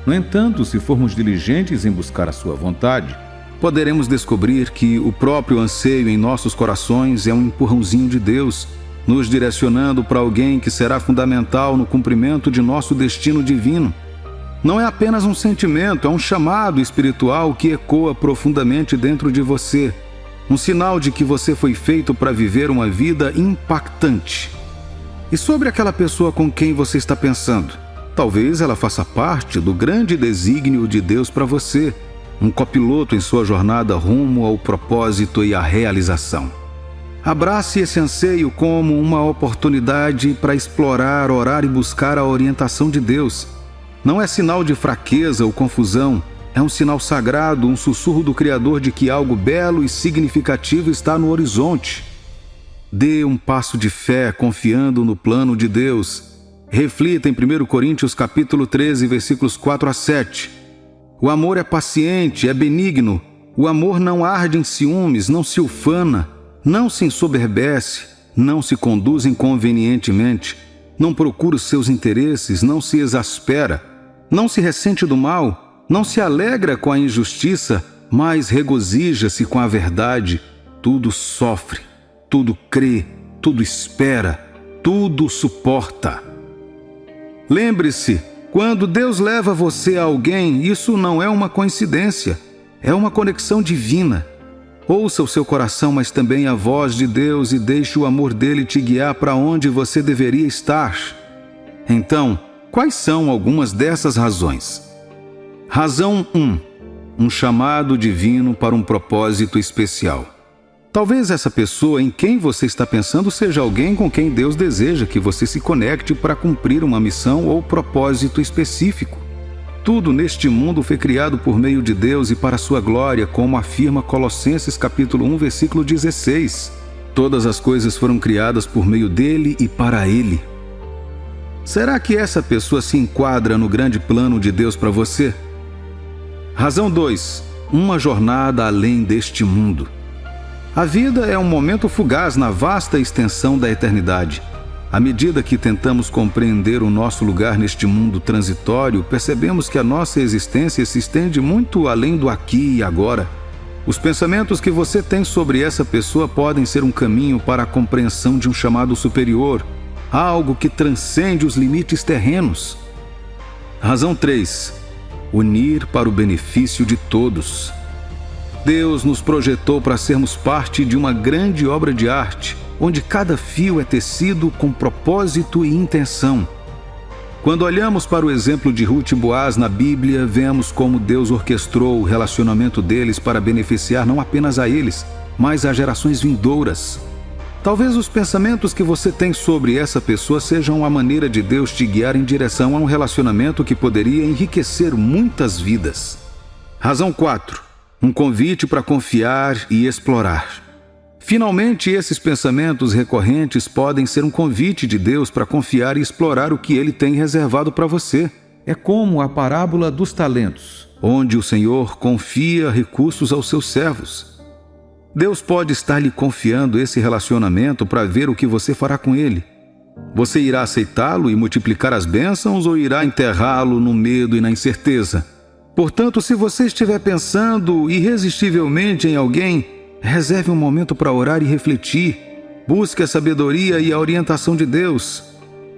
No entanto, se formos diligentes em buscar a sua vontade, poderemos descobrir que o próprio anseio em nossos corações é um empurrãozinho de Deus, nos direcionando para alguém que será fundamental no cumprimento de nosso destino divino. Não é apenas um sentimento, é um chamado espiritual que ecoa profundamente dentro de você, um sinal de que você foi feito para viver uma vida impactante. E sobre aquela pessoa com quem você está pensando? Talvez ela faça parte do grande desígnio de Deus para você, um copiloto em sua jornada rumo ao propósito e à realização. Abrace esse anseio como uma oportunidade para explorar, orar e buscar a orientação de Deus. Não é sinal de fraqueza ou confusão, é um sinal sagrado, um sussurro do Criador de que algo belo e significativo está no horizonte. Dê um passo de fé confiando no plano de Deus. Reflita em 1 Coríntios capítulo 13, versículos 4 a 7. O amor é paciente, é benigno. O amor não arde em ciúmes, não se ufana, não se ensoberbece, não se conduz inconvenientemente, não procura os seus interesses, não se exaspera, não se ressente do mal, não se alegra com a injustiça, mas regozija-se com a verdade. Tudo sofre, tudo crê, tudo espera, tudo suporta. Lembre-se, quando Deus leva você a alguém, isso não é uma coincidência, é uma conexão divina. Ouça o seu coração, mas também a voz de Deus e deixe o amor dele te guiar para onde você deveria estar. Então, quais são algumas dessas razões? Razão 1. Um chamado divino para um propósito especial. Talvez essa pessoa em quem você está pensando seja alguém com quem Deus deseja que você se conecte para cumprir uma missão ou propósito específico. Tudo neste mundo foi criado por meio de Deus e para sua glória, como afirma Colossenses capítulo 1, versículo 16. Todas as coisas foram criadas por meio dele e para ele. Será que essa pessoa se enquadra no grande plano de Deus para você? Razão 2. Uma jornada além deste mundo. A vida é um momento fugaz na vasta extensão da eternidade. À medida que tentamos compreender o nosso lugar neste mundo transitório, percebemos que a nossa existência se estende muito além do aqui e agora. Os pensamentos que você tem sobre essa pessoa podem ser um caminho para a compreensão de um chamado superior, algo que transcende os limites terrenos. Razão 3. Unir para o benefício de todos. Deus nos projetou para sermos parte de uma grande obra de arte, onde cada fio é tecido com propósito e intenção. Quando olhamos para o exemplo de Ruth e Boaz na Bíblia, vemos como Deus orquestrou o relacionamento deles para beneficiar não apenas a eles, mas a gerações vindouras. Talvez os pensamentos que você tem sobre essa pessoa sejam a maneira de Deus te guiar em direção a um relacionamento que poderia enriquecer muitas vidas. Razão 4. Um convite para confiar e explorar. Finalmente, esses pensamentos recorrentes podem ser um convite de Deus para confiar e explorar o que Ele tem reservado para você. É como a parábola dos talentos, onde o Senhor confia recursos aos seus servos. Deus pode estar lhe confiando esse relacionamento para ver o que você fará com ele. Você irá aceitá-lo e multiplicar as bênçãos ou irá enterrá-lo no medo e na incerteza? Portanto, se você estiver pensando irresistivelmente em alguém, reserve um momento para orar e refletir. Busque a sabedoria e a orientação de Deus.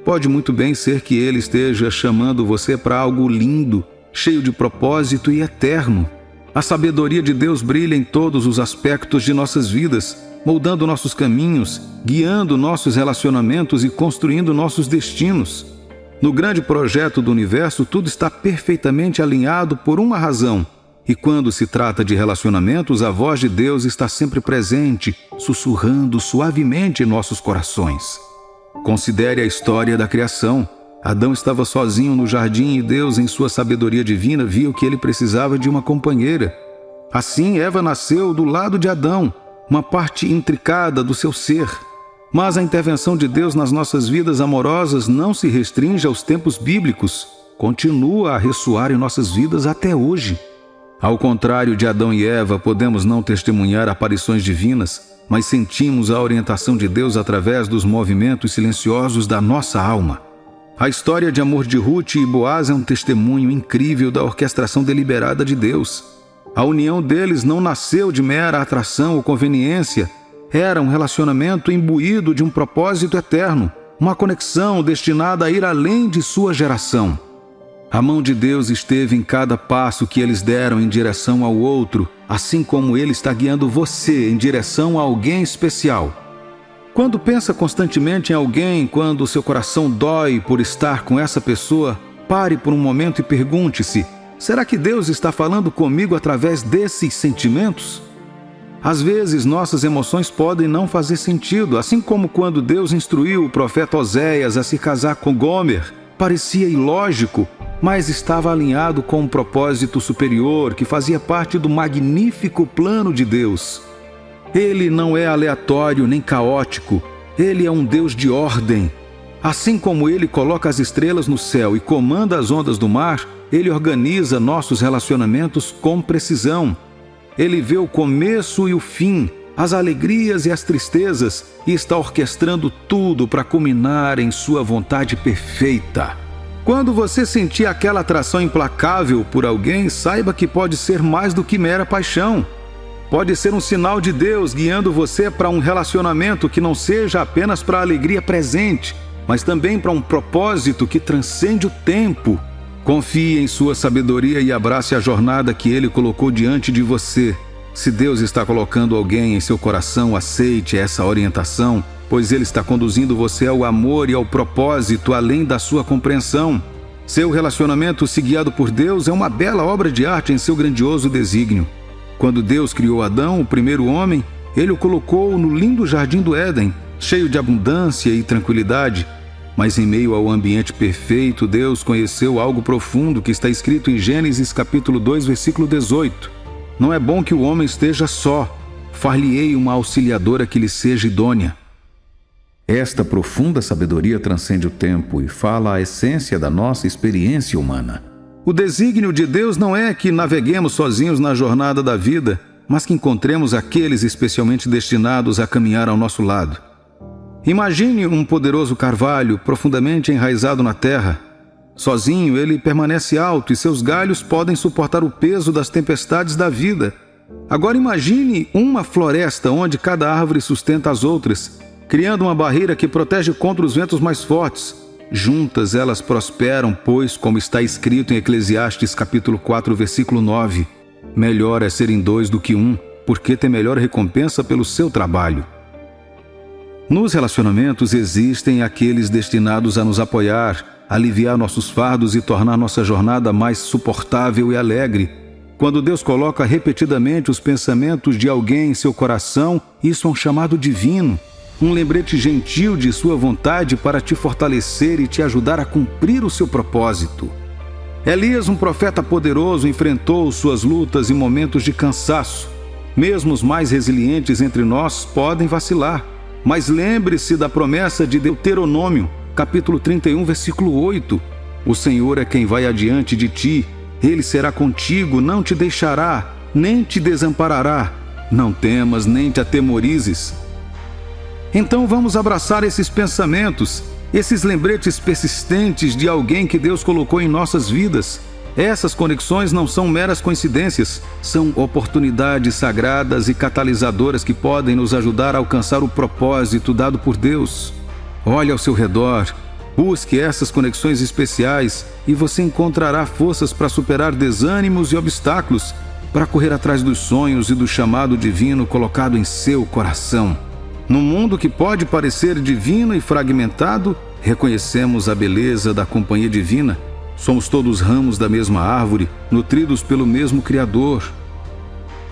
Pode muito bem ser que Ele esteja chamando você para algo lindo, cheio de propósito e eterno. A sabedoria de Deus brilha em todos os aspectos de nossas vidas, moldando nossos caminhos, guiando nossos relacionamentos e construindo nossos destinos. No grande projeto do universo, tudo está perfeitamente alinhado por uma razão. E quando se trata de relacionamentos, a voz de Deus está sempre presente, sussurrando suavemente em nossos corações. Considere a história da criação. Adão estava sozinho no jardim e Deus, em sua sabedoria divina, viu que ele precisava de uma companheira. Assim, Eva nasceu do lado de Adão, uma parte intricada do seu ser. Mas a intervenção de Deus nas nossas vidas amorosas não se restringe aos tempos bíblicos, continua a ressoar em nossas vidas até hoje. Ao contrário de Adão e Eva, podemos não testemunhar aparições divinas, mas sentimos a orientação de Deus através dos movimentos silenciosos da nossa alma. A história de amor de Ruth e Boaz é um testemunho incrível da orquestração deliberada de Deus. A união deles não nasceu de mera atração ou conveniência. Era um relacionamento imbuído de um propósito eterno, uma conexão destinada a ir além de sua geração. A mão de Deus esteve em cada passo que eles deram em direção ao outro, assim como Ele está guiando você em direção a alguém especial. Quando pensa constantemente em alguém, quando o seu coração dói por estar com essa pessoa, pare por um momento e pergunte-se: será que Deus está falando comigo através desses sentimentos? Às vezes, nossas emoções podem não fazer sentido, assim como quando Deus instruiu o profeta Oséias a se casar com Gomer. Parecia ilógico, mas estava alinhado com um propósito superior que fazia parte do magnífico plano de Deus. Ele não é aleatório nem caótico, Ele é um Deus de ordem. Assim como Ele coloca as estrelas no céu e comanda as ondas do mar, Ele organiza nossos relacionamentos com precisão. Ele vê o começo e o fim, as alegrias e as tristezas, e está orquestrando tudo para culminar em sua vontade perfeita. Quando você sentir aquela atração implacável por alguém, saiba que pode ser mais do que mera paixão. Pode ser um sinal de Deus guiando você para um relacionamento que não seja apenas para a alegria presente, mas também para um propósito que transcende o tempo. Confie em sua sabedoria e abrace a jornada que Ele colocou diante de você. Se Deus está colocando alguém em seu coração, aceite essa orientação, pois Ele está conduzindo você ao amor e ao propósito além da sua compreensão. Seu relacionamento, se guiado por Deus, é uma bela obra de arte em seu grandioso desígnio. Quando Deus criou Adão, o primeiro homem, Ele o colocou no lindo jardim do Éden, cheio de abundância e tranquilidade. Mas em meio ao ambiente perfeito, Deus conheceu algo profundo que está escrito em Gênesis capítulo 2, versículo 18. Não é bom que o homem esteja só, far-lhe-ei uma auxiliadora que lhe seja idônea. Esta profunda sabedoria transcende o tempo e fala a essência da nossa experiência humana. O desígnio de Deus não é que naveguemos sozinhos na jornada da vida, mas que encontremos aqueles especialmente destinados a caminhar ao nosso lado. Imagine um poderoso carvalho profundamente enraizado na terra. Sozinho, ele permanece alto e seus galhos podem suportar o peso das tempestades da vida. Agora imagine uma floresta onde cada árvore sustenta as outras, criando uma barreira que protege contra os ventos mais fortes. Juntas elas prosperam, pois, como está escrito em Eclesiastes capítulo 4, versículo 9, melhor é serem dois do que um, porque tem melhor recompensa pelo seu trabalho. Nos relacionamentos existem aqueles destinados a nos apoiar, aliviar nossos fardos e tornar nossa jornada mais suportável e alegre. Quando Deus coloca repetidamente os pensamentos de alguém em seu coração, isso é um chamado divino, um lembrete gentil de sua vontade para te fortalecer e te ajudar a cumprir o seu propósito. Elias, um profeta poderoso, enfrentou suas lutas e momentos de cansaço. Mesmo os mais resilientes entre nós podem vacilar. Mas lembre-se da promessa de Deuteronômio, capítulo 31, versículo 8. O Senhor é quem vai adiante de ti. Ele será contigo, não te deixará, nem te desamparará. Não temas, nem te atemorizes. Então vamos abraçar esses pensamentos, esses lembretes persistentes de alguém que Deus colocou em nossas vidas. Essas conexões não são meras coincidências, são oportunidades sagradas e catalisadoras que podem nos ajudar a alcançar o propósito dado por Deus. Olhe ao seu redor, busque essas conexões especiais e você encontrará forças para superar desânimos e obstáculos, para correr atrás dos sonhos e do chamado divino colocado em seu coração. No mundo que pode parecer divino e fragmentado, reconhecemos a beleza da companhia divina. Somos todos ramos da mesma árvore, nutridos pelo mesmo Criador.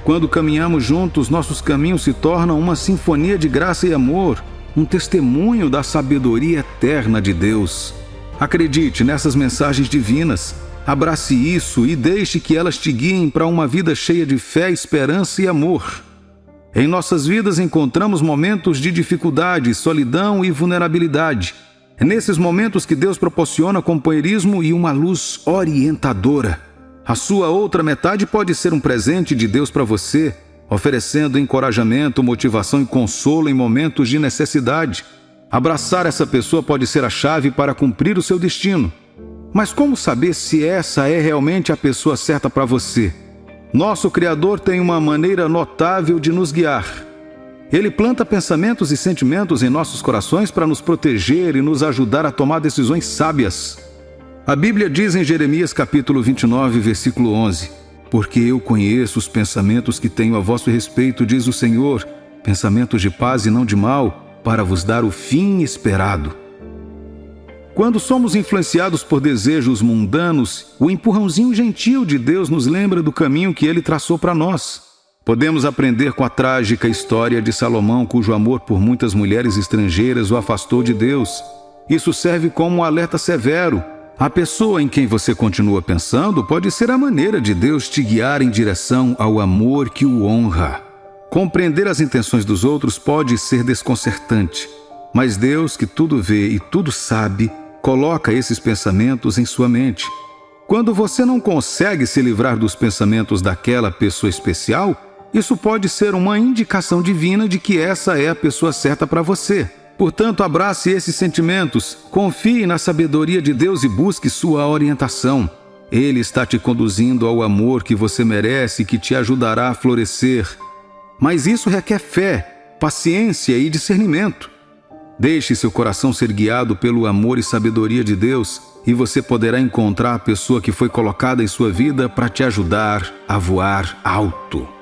Quando caminhamos juntos, nossos caminhos se tornam uma sinfonia de graça e amor, um testemunho da sabedoria eterna de Deus. Acredite nessas mensagens divinas, abrace isso e deixe que elas te guiem para uma vida cheia de fé, esperança e amor. Em nossas vidas encontramos momentos de dificuldade, solidão e vulnerabilidade. É nesses momentos que Deus proporciona companheirismo e uma luz orientadora. A sua outra metade pode ser um presente de Deus para você, oferecendo encorajamento, motivação e consolo em momentos de necessidade. Abraçar essa pessoa pode ser a chave para cumprir o seu destino. Mas como saber se essa é realmente a pessoa certa para você? Nosso Criador tem uma maneira notável de nos guiar. Ele planta pensamentos e sentimentos em nossos corações para nos proteger e nos ajudar a tomar decisões sábias. A Bíblia diz em Jeremias capítulo 29, versículo 11: Porque eu conheço os pensamentos que tenho a vosso respeito, diz o Senhor, pensamentos de paz e não de mal, para vos dar o fim esperado. Quando somos influenciados por desejos mundanos, o empurrãozinho gentil de Deus nos lembra do caminho que Ele traçou para nós. Podemos aprender com a trágica história de Salomão, cujo amor por muitas mulheres estrangeiras o afastou de Deus. Isso serve como um alerta severo. A pessoa em quem você continua pensando pode ser a maneira de Deus te guiar em direção ao amor que o honra. Compreender as intenções dos outros pode ser desconcertante, mas Deus, que tudo vê e tudo sabe, coloca esses pensamentos em sua mente. Quando você não consegue se livrar dos pensamentos daquela pessoa especial, isso pode ser uma indicação divina de que essa é a pessoa certa para você. Portanto, abrace esses sentimentos, confie na sabedoria de Deus e busque sua orientação. Ele está te conduzindo ao amor que você merece e que te ajudará a florescer. Mas isso requer fé, paciência e discernimento. Deixe seu coração ser guiado pelo amor e sabedoria de Deus e você poderá encontrar a pessoa que foi colocada em sua vida para te ajudar a voar alto.